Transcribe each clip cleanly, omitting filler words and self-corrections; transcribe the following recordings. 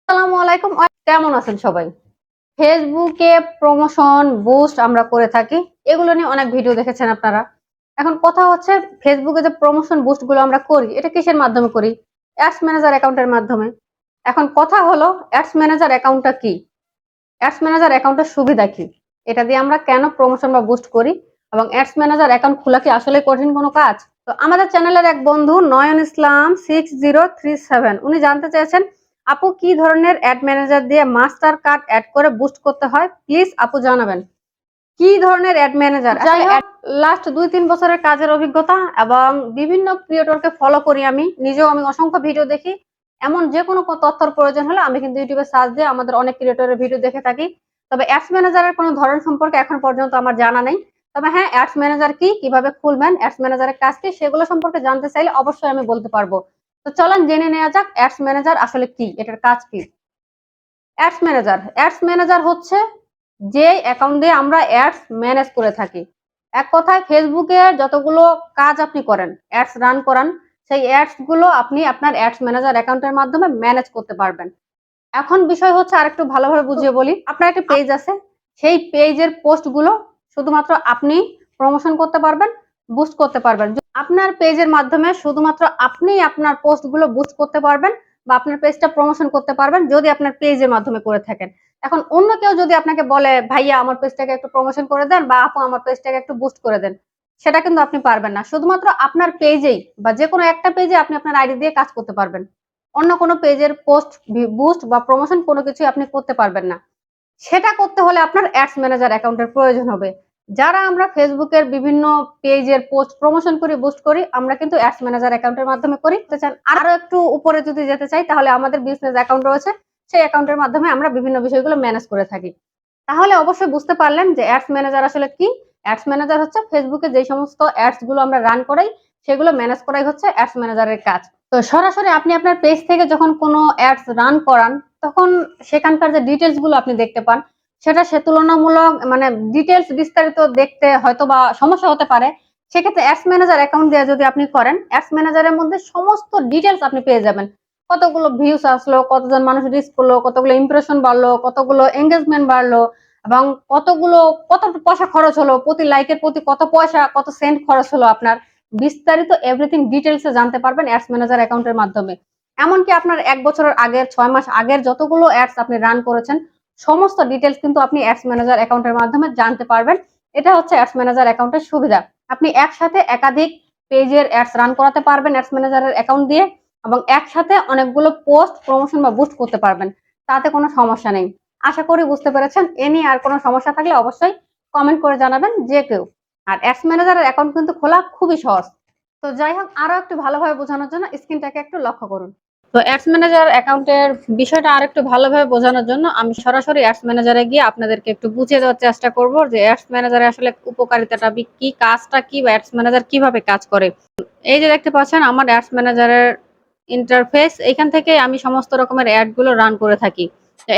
আসসালামু আলাইকুম। কেমন আছেন সবাই? ফেসবুকে প্রমোশন বুস্ট আমরা করে থাকি। এগুলো নিয়ে অনেক ভিডিও দেখেছেন আপনারা। এখন কথা হচ্ছে ফেসবুকে যে প্রমোশন বুস্ট গুলো আমরা করি, এটা কিসের মাধ্যমে করি? অ্যাডস ম্যানেজার অ্যাকাউন্টের মাধ্যমে। এখন কথা হলো অ্যাডস ম্যানেজার অ্যাকাউন্টটা কি? অ্যাডস ম্যানেজার অ্যাকাউন্টের সুবিধা কি? এটা দিয়ে আমরা কেন প্রমোশন বা বুস্ট করি? এবং অ্যাডস ম্যানেজার অ্যাকাউন্ট খোলা কি আসলেই কঠিন কোনো কাজ? তো আমাদের চ্যানেলের এক বন্ধু নয়ন ইসলাম 6037 উনি জানতে চেয়েছেন, আপু কি ধরনের অ্যাড ম্যানেজার দিয়ে মাস্টার কার্ড এড করে বুস্ট করতে হয়? প্লিজ আপু জানাবেন। কি ধরনের অ্যাড ম্যানেজার? যাই হোক, লাস্ট ২-৩ বছরের কাজের অভিজ্ঞতা এবং বিভিন্ন ক্রিয়েটরকে ফলো করি আমি। নিজেও আমি অসংখ্য ভিডিও দেখি। এমন যেকোনো তথ্যর প্রয়োজন হলে আমি কিন্তু ইউটিউবে সার্চ দিয়ে আমাদের অনেক ক্রিয়েটরের ভিডিও দেখে থাকি। তবে অ্যাডস ম্যানেজারের কোনো ধরন সম্পর্কে এখন পর্যন্ত আমার জানা নেই। তবে হ্যাঁ, অ্যাডস ম্যানেজার কি, কিভাবে খুলবেন, অ্যাডস ম্যানেজারের কাজ কি সেগুলো সম্পর্কে জানতে চাইলে অবশ্যই আমি বলতে পারবো। তো চলেন জেনে নেওয়া যাক অ্যাডস ম্যানেজার আসলে কি, এটার কাজ কি। অ্যাডস ম্যানেজার হচ্ছে যে অ্যাকাউন্ট দিয়ে আমরা অ্যাডস ম্যানেজ করে থাকি। এক কথায় ফেসবুকে যতগুলো কাজ আপনি করেন, অ্যাডস রান করান, সেই অ্যাডস গুলো আপনি আপনার অ্যাডস ম্যানেজার অ্যাকাউন্টের মাধ্যমে ম্যানেজ করতে পারবেন। এখন বিষয় হচ্ছে আরেকটু ভালোভাবে বুঝিয়ে বলি। আপনার একটা পেজ আছে, সেই পেজের পোস্ট গুলো শুধুমাত্র আপনি প্রমোশন করতে পারবেন, বুস্ট করতে পারবেন। আপনার পেজের মাধ্যমে শুধুমাত্র আপনি আপনার পোস্ট গুলো বুস্ট করতে পারবেন বা আপনার পেজটা প্রমোশন করতে পারবেন যদি আপনার পেজের মাধ্যমে করে থাকেন। এখন অন্য কেউ যদি আপনাকে বলে, ভাইয়া আমার পেজটাকে একটু প্রমোশন করে দেন বা আপু আমার পেজটাকে একটু বুস্ট করে দেন, সেটা কিন্তু আপনি পারবেন না। শুধুমাত্র আপনার পেজেই বা যেকোনো একটা পেজে আপনি আপনার আইডি দিয়ে কাজ করতে পারবেন। অন্য কোনো পেজের পোস্ট বুস্ট বা প্রমোশন কোনো কিছুই আপনি করতে পারবেন না। সেটা করতে হলে আপনার অ্যাডস ম্যানেজার অ্যাকাউন্টের প্রয়োজন হবে। যারা আমরা ফেসবুকের বিভিন্ন পেজের পোস্ট প্রমোশন করি, বুস্ট করি, আমরা কিন্তু অ্যাডস ম্যানেজার অ্যাকাউন্টের মাধ্যমে করি। চান আরো একটু উপরে যদি যেতে চাই তাহলে আমাদের বিজনেস অ্যাকাউন্ট রয়েছে। সেই অ্যাকাউন্টের মাধ্যমে আমরা বিভিন্ন বিষয়গুলো ম্যানেজ করে থাকি। তাহলে অবশ্যই বুঝতে পারলেন যে অ্যাডস ম্যানেজার আসলে কি। অ্যাডস ম্যানেজার হচ্ছে ফেসবুকে যে সমস্ত অ্যাডস গুলো আমরা রান করাই, সেগুলো ম্যানেজ করাই হচ্ছে অ্যাডস ম্যানেজারের কাজ। তো সরাসরি আপনি আপনার পেজ থেকে যখন কোনো অ্যাডস রান করান, তখন সেখানকার যে ডিটেলস গুলো আপনি দেখতে পান, সেটা সে তুলনামূলক মানে ডিটেলস বিস্তারিত দেখতে হয়তো বা সমস্যা হতে পারে। সেক্ষেত্রে অ্যাডস ম্যানেজার অ্যাকাউন্ট দিয়ে যদি আপনি করেন, অ্যাডস ম্যানেজারের মধ্যে সমস্ত ডিটেলস আপনি পেয়ে যাবেন। কতগুলো ভিউস আসলো, কতজন মানুষ রিচ করলো, কতগুলো ইমপ্রেশন বাড়লো, কতগুলো এঙ্গেজমেন্ট বাড়লো, এবং কত পয়সা খরচ হলো, প্রতি লাইকের প্রতি কত পয়সা, কত সেন্ট খরচ হলো আপনার, বিস্তারিত এভরিথিং ডিটেলসে জানতে পারবেন অ্যাডস ম্যানেজার অ্যাকাউন্টের মাধ্যমে। এমনকি আপনার ১ বছরের আগের, ৬ মাস আগের যতগুলো অ্যাডস আপনি রান করেছেন, সমস্ত ডিটেলস কিন্তু আপনি অ্যাডস ম্যানেজার অ্যাকাউন্টের মাধ্যমে জানতে পারবেন। এটা হচ্ছে অ্যাডস ম্যানেজার অ্যাকাউন্টের সুবিধা। আপনি একসাথে একাধিক পেজের অ্যাডস রান করাতে পারবেন অ্যাডস ম্যানেজারের অ্যাকাউন্ট দিয়ে, এবং একসাথে অনেকগুলো পোস্ট প্রমোশন বা বুস্ট করতে পারবেন। তাতে কোনো সমস্যা নেই। আশা করি বুঝতে পেরেছেন। এ নিয়ে আর কোনো সমস্যা থাকলে অবশ্যই কমেন্ট করে জানাবেন যে কেউ। আর অ্যাডস ম্যানেজারের অ্যাকাউন্ট কিন্তু খোলা খুবই সহজ। তো যাই হোক, আরো একটু ভালোভাবে বোঝানোর জন্য স্ক্রিনটাকে একটু লক্ষ্য করুন। তো অ্যাডস ম্যানেজার অ্যাকাউন্টের বিষয়টা আরেকটু ভালোভাবে বোঝানোর জন্য আমি সরাসরি অ্যাডস ম্যানেজারে গিয়ে আপনাদেরকে একটু বুঝিয়ে দেওয়ার চেষ্টা করব যে অ্যাডস ম্যানেজারে আসলে উপকারিতাটা কি, কাজটা কি, বা অ্যাডস ম্যানেজার কিভাবে কাজ করে। এই যে দেখতে পাচ্ছেন আমার অ্যাডস ম্যানেজারের ইন্টারফেস, এখান থেকে আমি সমস্ত রকমের অ্যাড গুলো রান করে থাকি।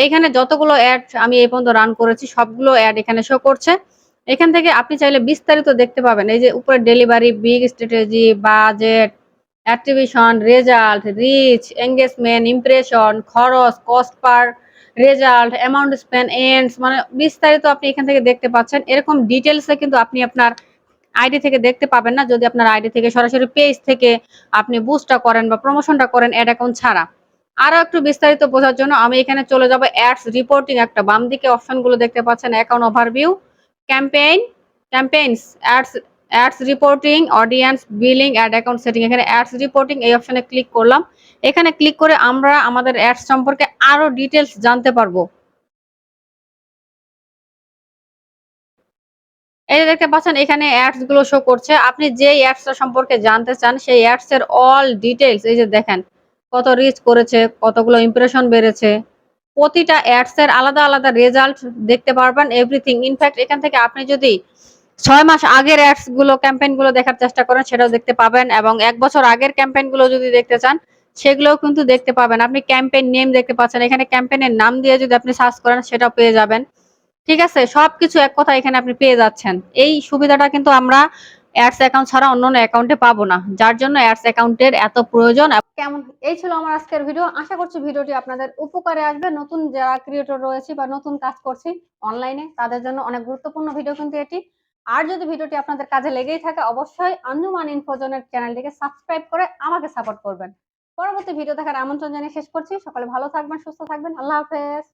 এখানে যতগুলো অ্যাড আমি এই পর্যন্ত রান করেছি সবগুলো অ্যাড এখানে শো করছে। এখান থেকে আপনি চাইলে বিস্তারিত দেখতে পাবেন। এই যে উপরে delivery, big strategy, budget, attribution, result, reach, engagement, impression, খরচ, cost per result, amount spend, ends, মানে বিস্তারিত আপনি এখান থেকে দেখতে পাচ্ছেন। এরকম ডিটেলসে কিন্তু আপনি আপনার আইডি থেকে দেখতে পাবেন না যদি আপনার আইডি থেকে সরাসরি পেজ থেকে আপনি বুস্টটা করেন বা প্রমোশনটা করেন অ্যাড অ্যাকাউন্ট ছাড়া। আরো একটু বিস্তারিত বোঝার জন্য আমি এখানে চলে যাব অ্যাডস রিপোর্টিং, একটা বাম দিকে অপশনগুলো দেখতে পাচ্ছেন, account overview, campaign, campaigns, ads reporting, audience, billing, ad account setting. এখানে অ্যাডস রিপোর্টিং এই অপশনে ক্লিক করলাম। এখানে ক্লিক করে আমরা আমাদের অ্যাডস সম্পর্কে আরো ডিটেলস জানতে পারবো। এই যে দেখতে পাচ্ছেন এখানে অ্যাডস গুলো শো করছে। আপনি যেই অ্যাডসটা সম্পর্কে জানতে চান সেই অ্যাডস এর অল ডিটেইলস এই যে দেখেন, কত রিচ করেছে, কতগুলো ইমপ্রেশন বেড়েছে, প্রতিটা অ্যাডস এর আলাদা আলাদা রেজাল্ট দেখতে পারবেন, এভরিথিং। ইনফ্যাক্ট এখান থেকে আপনি যদি ৬ মাস আগের অ্যাডস গুলো, ক্যাম্পেইন গুলো দেখার চেষ্টা করেন সেটাও দেখতে পাবেন, এবং ১ বছর আগের ক্যাম্পেইন গুলো যদি দেখতে চান সেগুলোও কিন্তু দেখতে পাবেন। আপনি ক্যাম্পেইন নেম দেখতে পাচ্ছেন, এখানে ক্যাম্পেইনের নাম দিয়ে যদি আপনি সার্চ করেন সেটাও পেয়ে যাবেন। ঠিক আছে? সবকিছু এক কথা এখানে আপনি পেয়ে যাচ্ছেন। এই সুবিধাটা কিন্তু আমরা অ্যাডস অ্যাকাউন্ট ছাড়া অন্য অ্যাকাউন্টে পাবো না, যার জন্য অ্যাডস অ্যাকাউন্টের এত প্রয়োজন। কেমন, এই ছিল আমার আজকের ভিডিও। আশা করছি ভিডিওটি আপনাদের উপকারে আসবে। নতুন যারা ক্রিয়েটর রয়েছে বা নতুন কাজ করছি অনলাইনে, তাদের জন্য অনেক গুরুত্বপূর্ণ ভিডিও কিন্তু এটি। আর যদি ভিডিওটি আপনাদের কাজে লেগেই থাকে, অবশ্যই আঞ্জুমান ইনফোজোনের চ্যানেলটিকে সাবস্ক্রাইব করে আমাকে সাপোর্ট করবেন। পরবর্তী ভিডিও দেখার আমন্ত্রণ জানিয়ে শেষ করছি। সকলে ভালো থাকবেন, সুস্থ থাকবেন। আল্লাহ হাফেজ।